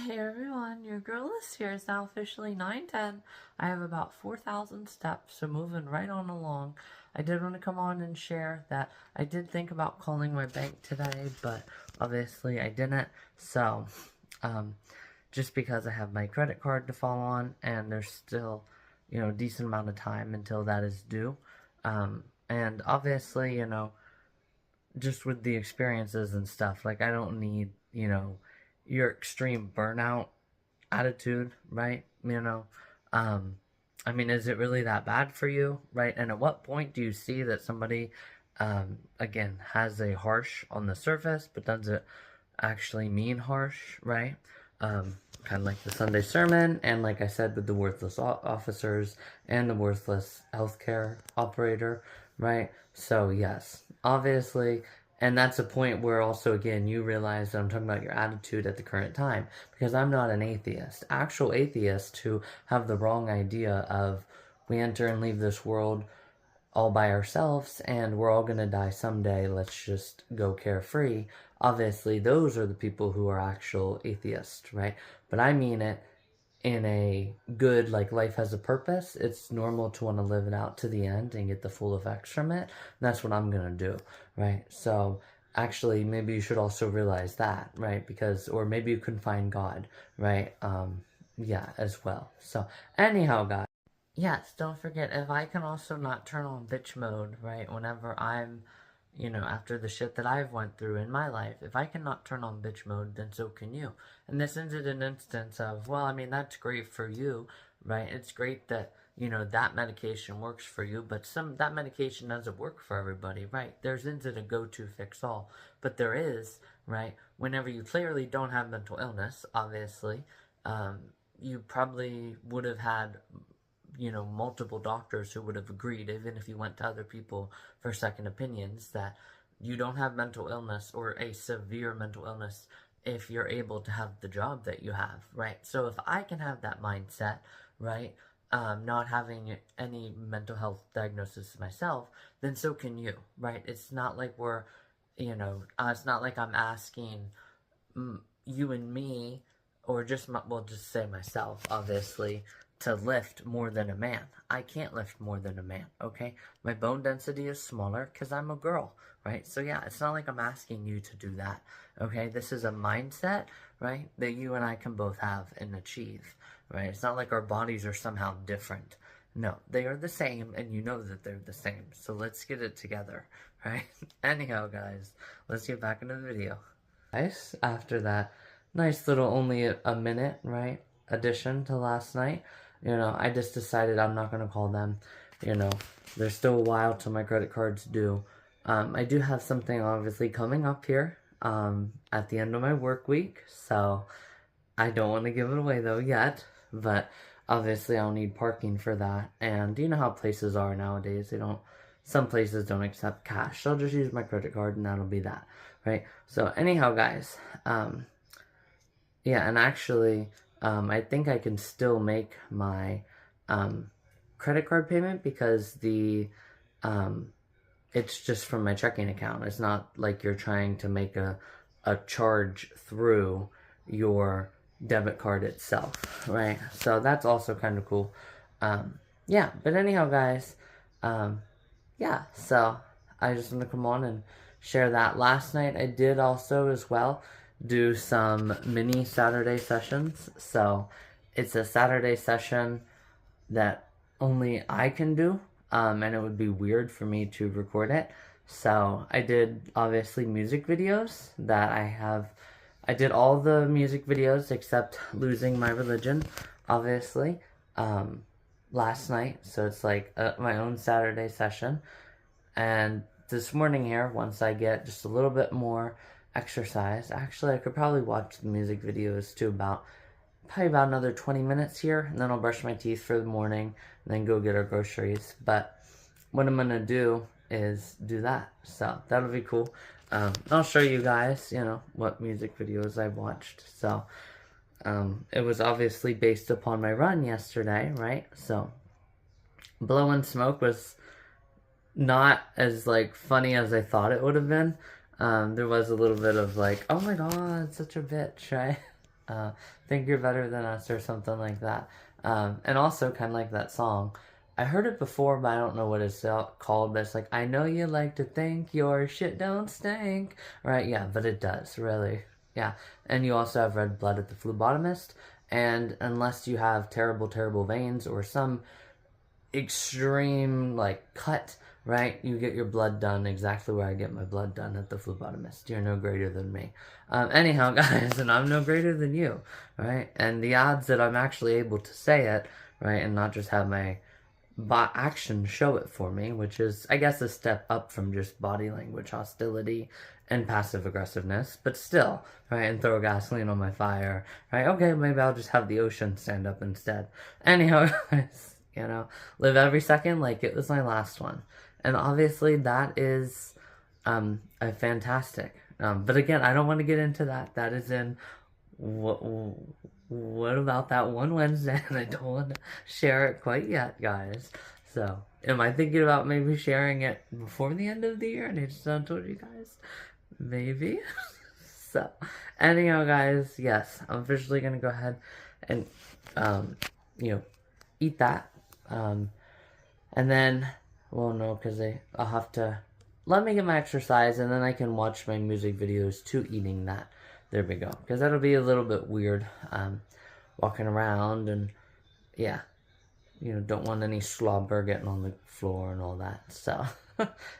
Hey everyone, your girl list here is now officially 910. I have about 4,000 steps, so moving right on along. I did want to come on and share that I did think about calling my bank today, but obviously I didn't. So, just because I have my credit card to fall on, and there's still, a decent amount of time until that is due. And obviously, just with the experiences and stuff, like I don't need, your extreme burnout attitude, right? I mean, is it really that bad for you, right? And at what point do you see that somebody, again, has a harsh on the surface, but doesn't actually mean harsh, right? Kind of like the Sunday sermon, and like I said, with the worthless officers and the worthless healthcare operator, right? So, yes, obviously, and that's a point where also, again, you realize that I'm talking about your attitude at the current time, because I'm not an atheist. Actual atheists who have the wrong idea of we enter and leave this world all by ourselves and we're all going to die someday, let's just go carefree. Obviously, those are the people who are actual atheists, right? But I mean it in a good, like, life has a purpose. It's normal to want to live it out to the end and get the full effects from it. And that's what I'm going to do, right? So actually, maybe you should also realize that, right? Because, or maybe you can find God, right? Yeah, as well. So anyhow, guys. Yes, don't forget, if I can also not turn on bitch mode, right, whenever I'm, after the shit that I've went through in my life, if I cannot turn on bitch mode, then so can you. And this isn't an instance of, well, I mean, that's great for you, right? It's great that, that medication works for you, but that medication doesn't work for everybody, right? There isn't a go-to fix-all, but there is, right? Whenever you clearly don't have mental illness, obviously, you probably would have had multiple doctors who would have agreed, even if you went to other people for second opinions, that you don't have mental illness or a severe mental illness if you're able to have the job that you have, right? So if I can have that mindset, right, not having any mental health diagnosis myself, then so can you, right? It's not like we're, it's not like I'm asking you and me, or just, just say myself, obviously, to lift more than a man. I can't lift more than a man, okay? My bone density is smaller because I'm a girl, right? So yeah, it's not like I'm asking you to do that, okay? This is a mindset, right, that you and I can both have and achieve, right? It's not like our bodies are somehow different. No, they are the same, and you know that they're the same. So let's get it together, right? Anyhow, guys, let's get back into the video. Guys, after that nice little only a minute, right, addition to last night, I just decided I'm not going to call them. There's still a while till my credit card's due. I do have something obviously coming up here at the end of my work week, so I don't want to give it away though yet, but obviously I'll need parking for that. And you know how places are nowadays. Some places don't accept cash, so I'll just use my credit card and that'll be that, right? So anyhow, guys, yeah, and actually, I think I can still make my credit card payment because it's just from my checking account. It's not like you're trying to make a charge through your debit card itself, right? So that's also kind of cool. Yeah, but anyhow, guys, yeah, so I just want to come on and share that. Last night I did also as well do some mini Saturday sessions. So it's a Saturday session that only I can do, and it would be weird for me to record it. So I did obviously music videos that I did all the music videos except Losing My Religion, obviously, last night. So it's like my own Saturday session. And this morning here, once I get just a little bit more exercise, actually I could probably watch the music videos too, probably about another 20 minutes here, and then I'll brush my teeth for the morning and then go get our groceries. But what I'm gonna do is do that, so that'll be cool. I'll show you guys, what music videos I've watched. So it was obviously based upon my run yesterday, right? So Blowing Smoke was not as like funny as I thought it would have been. There was a little bit of like, oh my god, such a bitch, right? Think you're better than us or something like that. And also kind of like that song. I heard it before, but I don't know what it's called. But it's like, I know you like to think your shit don't stink. Right? Yeah, but it does, really. Yeah. And you also have red blood at the phlebotomist. And unless you have terrible, terrible veins or some extreme, like, cut, right, you get your blood done exactly where I get my blood done at the phlebotomist. You're no greater than me. Anyhow, guys, and I'm no greater than you, right? And the odds that I'm actually able to say it, right, and not just have my action show it for me, which is, I guess, a step up from just body language hostility and passive aggressiveness, but still, right, and throw gasoline on my fire, right? Okay, maybe I'll just have the ocean stand up instead. Anyhow, guys, live every second like it was my last one. And obviously that is a fantastic. But again, I don't want to get into that. That is in what about that one Wednesday? And I don't want to share it quite yet, guys. So, am I thinking about maybe sharing it before the end of the year? And I just haven't told you guys. Maybe. So, anyhow, guys, yes, I'm officially going to go ahead and, eat that. And then, well, no, because I'll have to let me get my exercise, and then I can watch my music videos to eating that. There we go. Because that'll be a little bit weird, walking around, and, yeah, don't want any slobber getting on the floor and all that. So,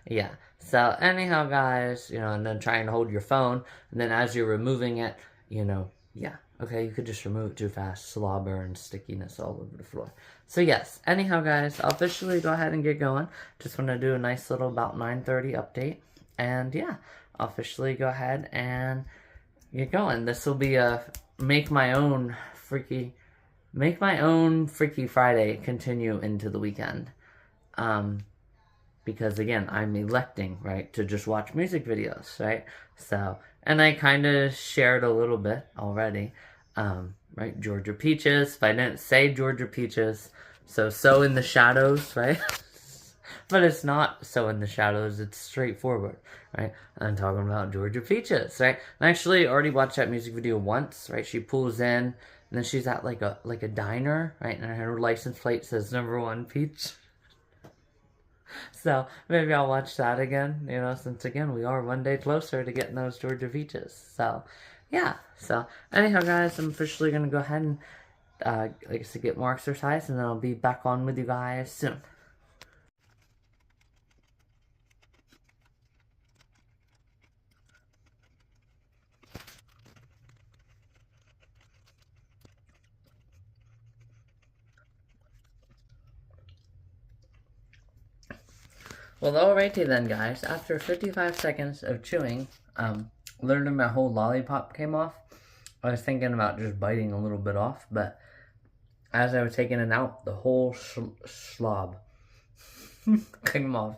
yeah. So, anyhow, guys, and then trying to hold your phone, and then as you're removing it, yeah. Okay, you could just remove it too fast. Slobber and stickiness all over the floor. So, yes. Anyhow, guys, I'll officially go ahead and get going. Just want to do a nice little about 9:30 update. And, yeah, I'll officially go ahead and get going. This will be a make my own Freaky Friday continue into the weekend. Because, again, I'm electing, right, to just watch music videos, right? So, and I kind of shared a little bit already, right? Georgia Peaches. If I didn't say Georgia Peaches, so in the shadows, right? But it's not so in the shadows. It's straightforward, right? I'm talking about Georgia Peaches, right? I actually already watched that music video once, right? She pulls in, and then she's at like a diner, right? And her license plate says #1 Peach. So, maybe I'll watch that again, since, again, we are one day closer to getting those Georgia Peaches. So, yeah. So, anyhow, guys, I'm officially going to go ahead and, like I said, get more exercise, and then I'll be back on with you guys soon. Well, alrighty then, guys. After 55 seconds of chewing, literally my whole lollipop came off. I was thinking about just biting a little bit off, but as I was taking it out, the whole slob came off.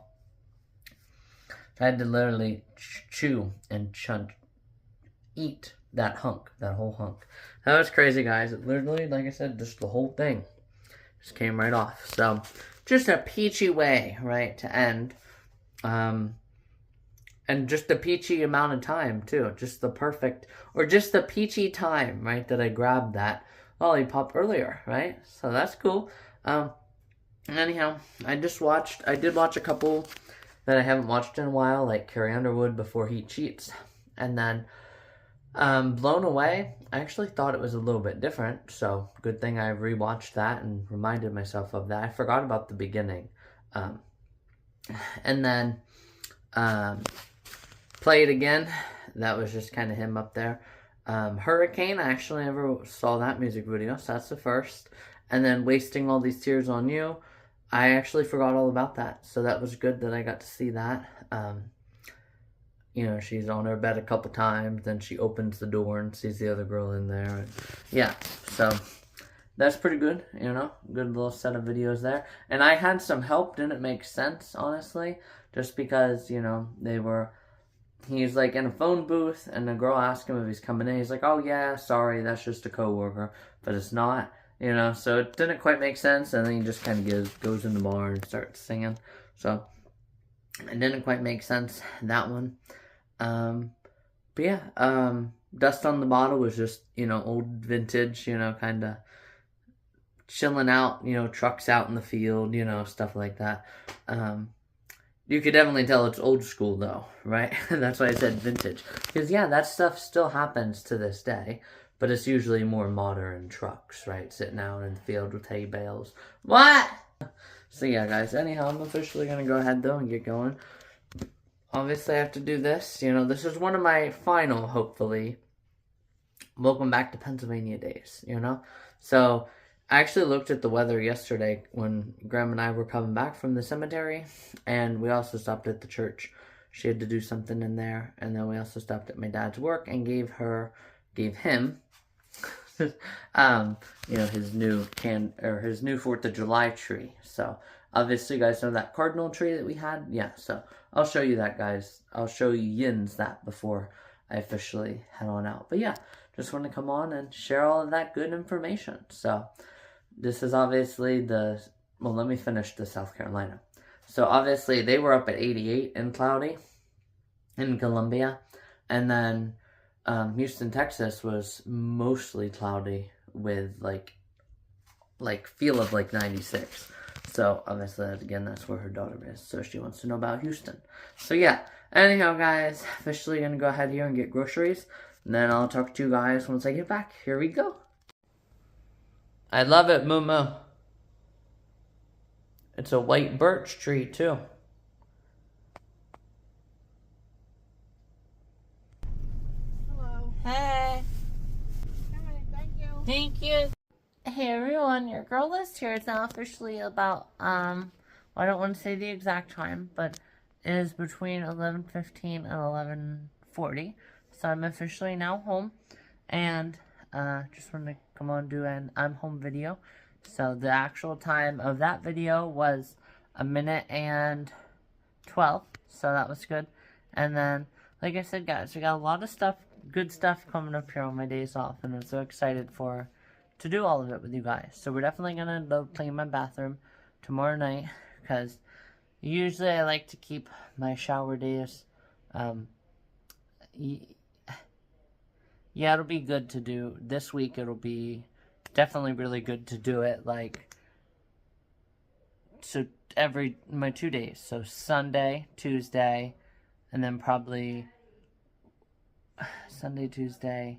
I had to literally chew and eat that whole hunk. That was crazy, guys. It literally, like I said, just the whole thing just came right off. So, just a peachy way, right, to end. And just a peachy amount of time, too. Just the peachy time, right, that I grabbed that lollipop earlier, right? So that's cool. Anyhow, I did watch a couple that I haven't watched in a while, like Carrie Underwood Before He Cheats. And then, Blown Away, I actually thought it was a little bit different, so good thing I rewatched that and reminded myself of that. I forgot about the beginning. And then, Play It Again, that was just kind of him up there. Hurricane, I actually never saw that music video, so that's the first. And then Wasting All These Tears on You, I actually forgot all about that, so that was good that I got to see that. She's on her bed a couple times, then she opens the door and sees the other girl in there. And yeah, so that's pretty good, good little set of videos there. And I had some help, didn't make sense, honestly, just because, he's like in a phone booth, and the girl asked him if he's coming in. He's like, oh yeah, sorry, that's just a coworker, but it's not, so it didn't quite make sense. And then he just kind of goes in the bar and starts singing. So it didn't quite make sense, that one. But yeah, dust on the bottle was just, old vintage, kind of chilling out, trucks out in the field, stuff like that. You could definitely tell it's old school though, right? That's why I said vintage. Because yeah, that stuff still happens to this day, but it's usually more modern trucks, right? Sitting out in the field with hay bales. What? So yeah, guys, anyhow, I'm officially going to go ahead though and get going. Obviously, I have to do this. This is one of my final, hopefully, welcome back to Pennsylvania days, So, I actually looked at the weather yesterday when Graham and I were coming back from the cemetery, and we also stopped at the church. She had to do something in there, and then we also stopped at my dad's work and gave him, his new his new 4th of July tree. So, obviously, you guys know that cardinal tree that we had? Yeah, so I'll show you that, guys. I'll show you Yins that before I officially head on out. But yeah, just want to come on and share all of that good information. So, this is obviously let me finish the South Carolina. So, obviously, they were up at 88 and cloudy in Columbia. And then Houston, Texas was mostly cloudy with, feel of, 96. So, obviously, again, that's where her daughter is. So, she wants to know about Houston. So, yeah. Anyhow, guys, officially going to go ahead here and get groceries. And then I'll talk to you guys once I get back. Here we go. I love it, Moo. It's a white birch tree, too. Hello. Hey. Hi, thank you. Thank you. Hey everyone, your girl list here is now officially about, I don't want to say the exact time, but it is between 11:15 and 11:40. So I'm officially now home, and just want to come on and do an I'm home video. So the actual time of that video was 1:12, so that was good. And then, like I said, guys, we got a lot of stuff, good stuff coming up here on my days off, and I'm so excited to do all of it with you guys. So we're definitely gonna go clean my bathroom tomorrow night, because usually I like to keep my shower days, yeah, it'll be good to do. This week it'll be definitely really good to do it, so my 2 days. So Sunday, Tuesday, and then probably Sunday, Tuesday,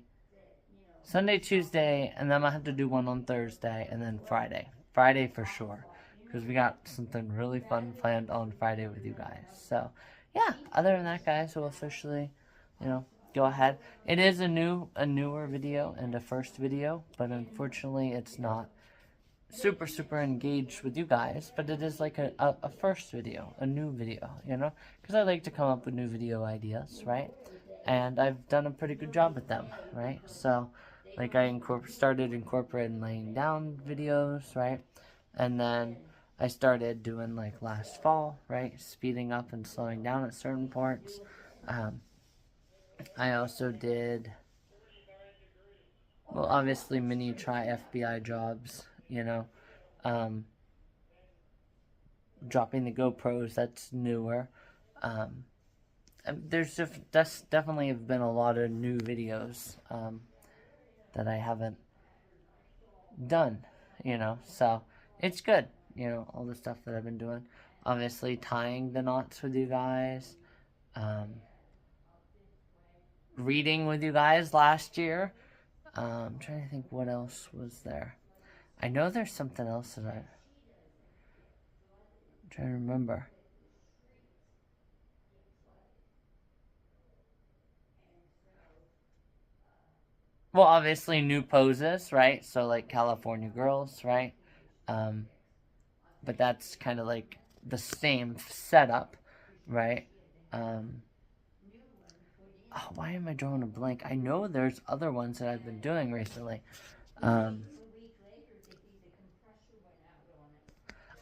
and then I'll have to do one on Thursday, and then Friday. Friday for sure, because we got something really fun planned on Friday with you guys. So, yeah, other than that, guys, we'll officially, go ahead. It is a newer video and a first video, but unfortunately it's not super engaged with you guys, but it is like a first video, a new video, because I like to come up with new video ideas, right? And I've done a pretty good job with them, right? So, I started incorporating laying down videos, right? And then I started doing, last fall, right? Speeding up and slowing down at certain parts. I also did, well, obviously, mini try FBI jobs, dropping the GoPros, that's newer. There's definitely have been a lot of new videos, that I haven't done, so it's good, all the stuff that I've been doing. Obviously, tying the knots with you guys, reading with you guys last year. I'm trying to think what else was there. I know there's something else that I'm trying to remember. Well, obviously new poses, right? So California Girls, right? But that's kind of the same setup, right? Oh, why am I drawing a blank? I know there's other ones that I've been doing recently. I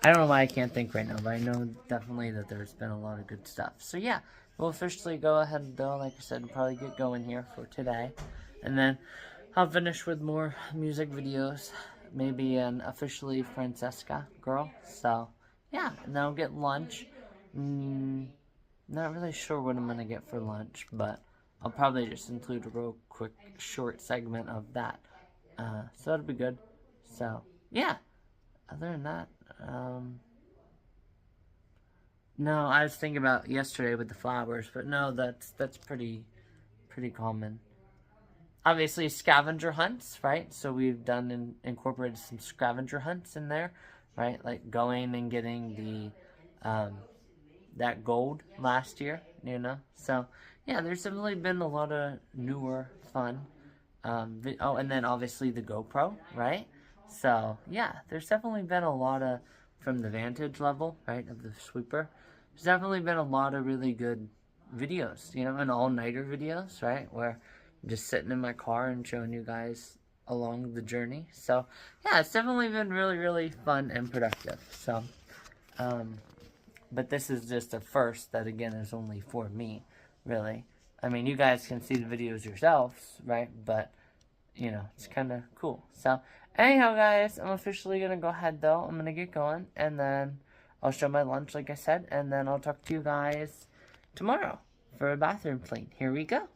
don't know why I can't think right now, but I know definitely that there's been a lot of good stuff. So yeah, we'll officially go ahead though, like I said, and probably get going here for today. And then I'll finish with more music videos, maybe an officially Francesca girl. So yeah, and then I'll get lunch. Not really sure what I'm going to get for lunch, but I'll probably just include a real quick short segment of that. So that'll be good. So yeah. Other than that, no, I was thinking about yesterday with the flowers, but no, that's pretty common. Obviously, scavenger hunts, right? So we've done incorporated some scavenger hunts in there, right? Like going and getting that gold last year, you know. So yeah, there's definitely been a lot of newer fun. Oh, and then obviously the GoPro, right? So yeah, there's definitely been a lot of, from the vantage level, right, of the sweeper. There's definitely been a lot of really good videos, you know, and all-nighter videos, right, where I'm just sitting in my car and showing you guys along the journey. So yeah, it's definitely been really fun and productive. So but this is just a first that, again, is only for me, really. I mean, you guys can see the videos yourselves, right? But, you know, it's kind of cool. So, anyhow, guys, I'm officially going to go ahead, though. I'm going to get going, and then I'll show my lunch, like I said, and then I'll talk to you guys tomorrow for a bathroom clean. Here we go.